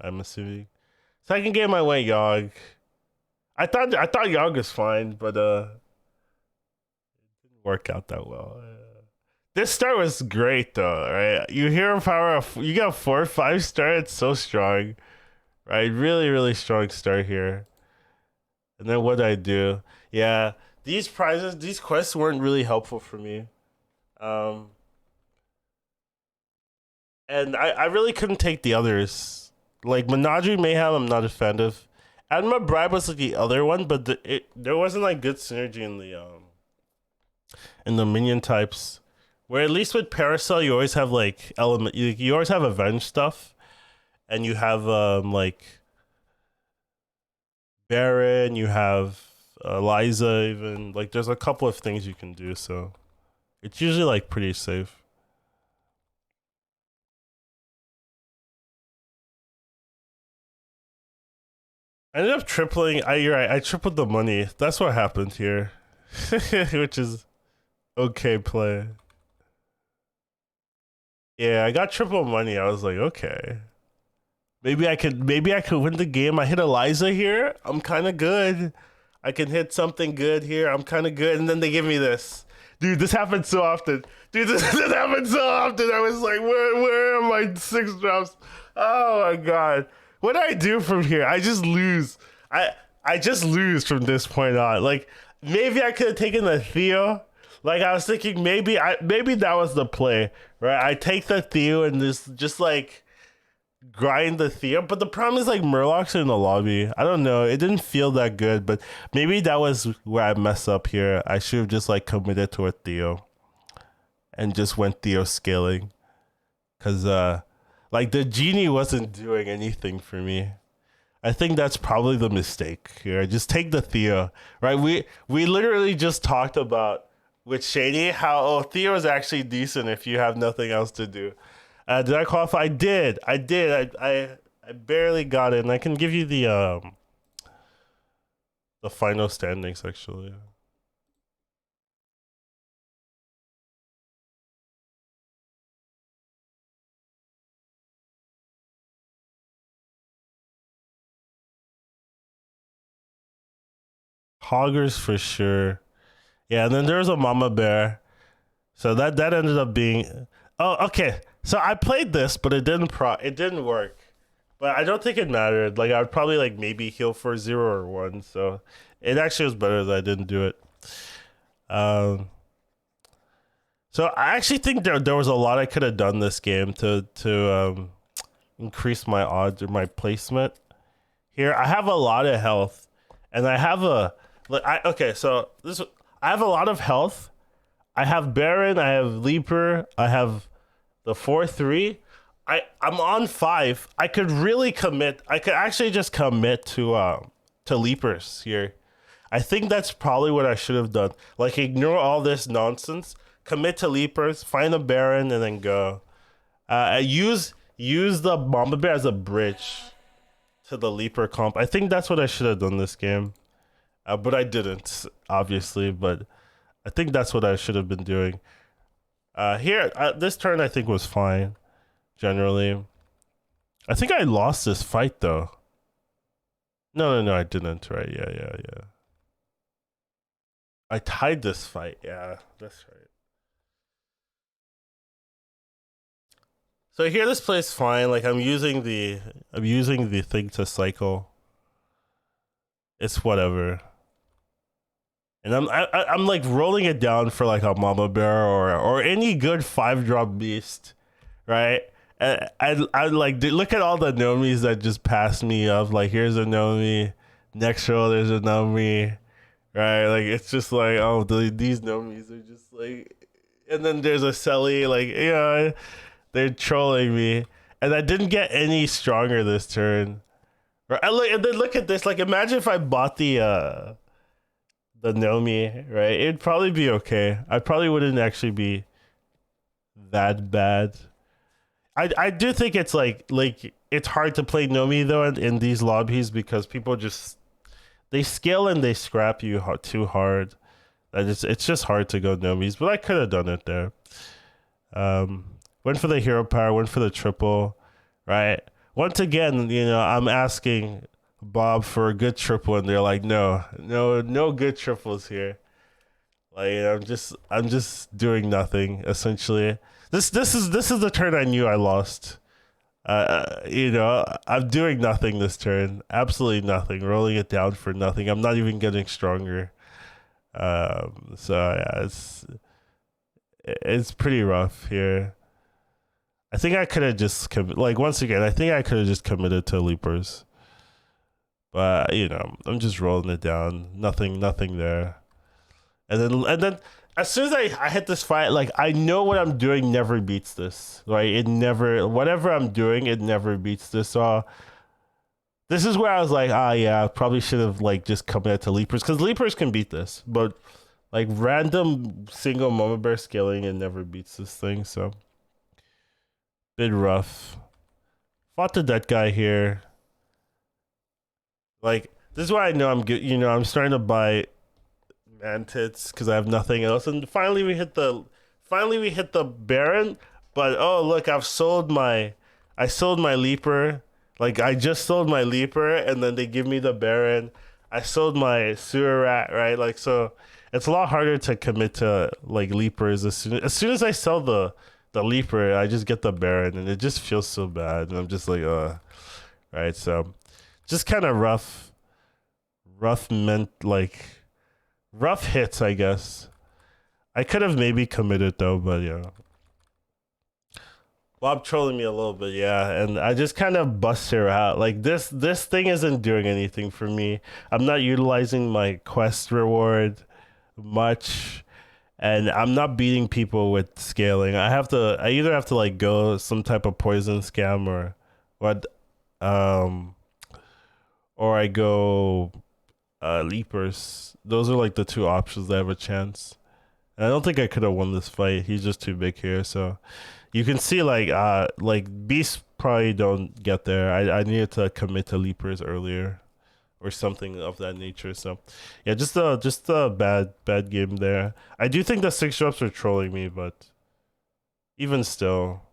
I'm assuming. Second game I went Yogg. I thought Yogg was fine, but it didn't work out that well. This start was great though, right? You hear power of you got 4 or 5 star. It's so strong, right? Really, really strong start here. And then what did I do? Yeah, these prizes, these quests weren't really helpful for me. Um, and I really couldn't take the others. Like Menadri Mayhem, I'm not a fan of. Adma Bribe was like the other one, but there wasn't like good synergy in the minion types. Where at least with Paracel, you always have like element. You always have avenge stuff, and you have like Baron. You have Liza. Even like there's a couple of things you can do. So it's usually like pretty safe. I ended up tripling. You're right. I tripled the money. That's what happened here, which is okay play. Yeah, I got triple money. I was like, okay, maybe I could win the game. I hit Eliza here. I'm kind of good. I can hit something good here. I'm kind of good. And then they give me this. Dude, this happens so often. Dude, this happens so often. I was like, where are my 6 drops? Oh my god. What do I do from here? I just lose. I just lose from this point on. Like maybe I could have taken the Theo. Like I was thinking maybe that was the play, right? I take the Theo and just like grind the Theo. But the problem is like Murlocs are in the lobby. I don't know. It didn't feel that good, but maybe that was where I messed up here. I should have just like committed to a Theo and just went Theo scaling. Cause like the genie wasn't doing anything for me. I think that's probably the mistake here. Just take the Theo, right? We literally just talked about with Shady how Theo is actually decent if you have nothing else to do. Did I qualify? I did. I did. I barely got it, and I can give you the final standings actually. Hoggers for sure. Yeah, and then there was a mama bear. So that ended up being. Oh, okay. So I played this, but it didn't work. But I don't think it mattered. Like I would probably like maybe heal for 0 or 1. So it actually was better that I didn't do it. Um. So I actually think there was a lot I could have done this game to increase my odds or my placement. Here I have a lot of health, and I have a like I okay. So this I have a lot of health. I have Baron, I have Leaper, I have the 4-3. I'm on 5. I could really commit. I could actually just commit to Leapers here. I think that's probably what I should have done. Like ignore all this nonsense, commit to Leapers, find a Baron, and then go. Use the Mamba Bear as a bridge to the Leaper comp. I think that's what I should have done this game, but I didn't, obviously. But I think that's what I should have been doing. Here, this turn I think was fine, generally. I think I lost this fight though. No, I didn't. Right? Yeah. I tied this fight. Yeah, that's right. So here, this plays fine. Like I'm using the thing to cycle. It's whatever. And I'm like rolling it down for like a mama bear or any good 5-drop beast, right? And I like look at all the Nomis that just passed me up. Like here's a Nomi, next row there's a Nomi, right? Like it's just like these Nomis are just like, and then there's a Selly. Like yeah, they're trolling me, and I didn't get any stronger this turn. Right? And then look at this. Like imagine if I bought the Nomi, right? It'd probably be okay. I probably wouldn't actually be that bad. I do think it's like it's hard to play Nomi though in these lobbies because people just they scale and they scrap you too hard. It's just hard to go Nomis, but I could have done it there. Went for the hero power, went for the triple, right? once again, I'm asking Bob for a good triple, and they're like, no, no, no good triples here. Like I'm just doing nothing essentially. This is the turn I knew I lost. I'm doing nothing this turn. Absolutely nothing. Rolling it down for nothing. I'm not even getting stronger. So yeah, it's pretty rough here. I think I could have just once again. I think I could have just committed to leapers, but I'm just rolling it down. Nothing there. And then as soon as I hit this fight, like I know what I'm doing never beats this. Right? It never whatever I'm doing, it never beats this. So this is where I was like, yeah, I probably should have just committed to leapers because leapers can beat this, but like random single mama bear scaling, it never beats this thing. So bit rough. Fought the dead guy here. Like this is why I know I'm good. I'm starting to buy mantids because I have nothing else. And finally we hit the Baron. But oh look, I sold my leaper. Like I just sold my leaper, and then they give me the Baron. I sold my sewer rat, right? Like so, it's a lot harder to commit to leapers as soon as I sell the leaper. I just get the Baron, and it just feels so bad. And I'm just like, right. So, just kind of rough hits, I guess. I could have maybe committed though, but yeah. Bob trolling me a little bit, yeah, and I just kind of bust her out. Like this thing isn't doing anything for me. I'm not utilizing my quest reward much, and I'm not beating people with scaling. I either have to go some type of poison scam or what, or I go leapers. Those are the two options that have a chance. And I don't think I could have won this fight. He's just too big here, so. You can see beasts probably don't get there. I needed to commit to leapers earlier, or something of that nature. So, yeah, just a bad game there. I do think the 6-drops are trolling me, but even still,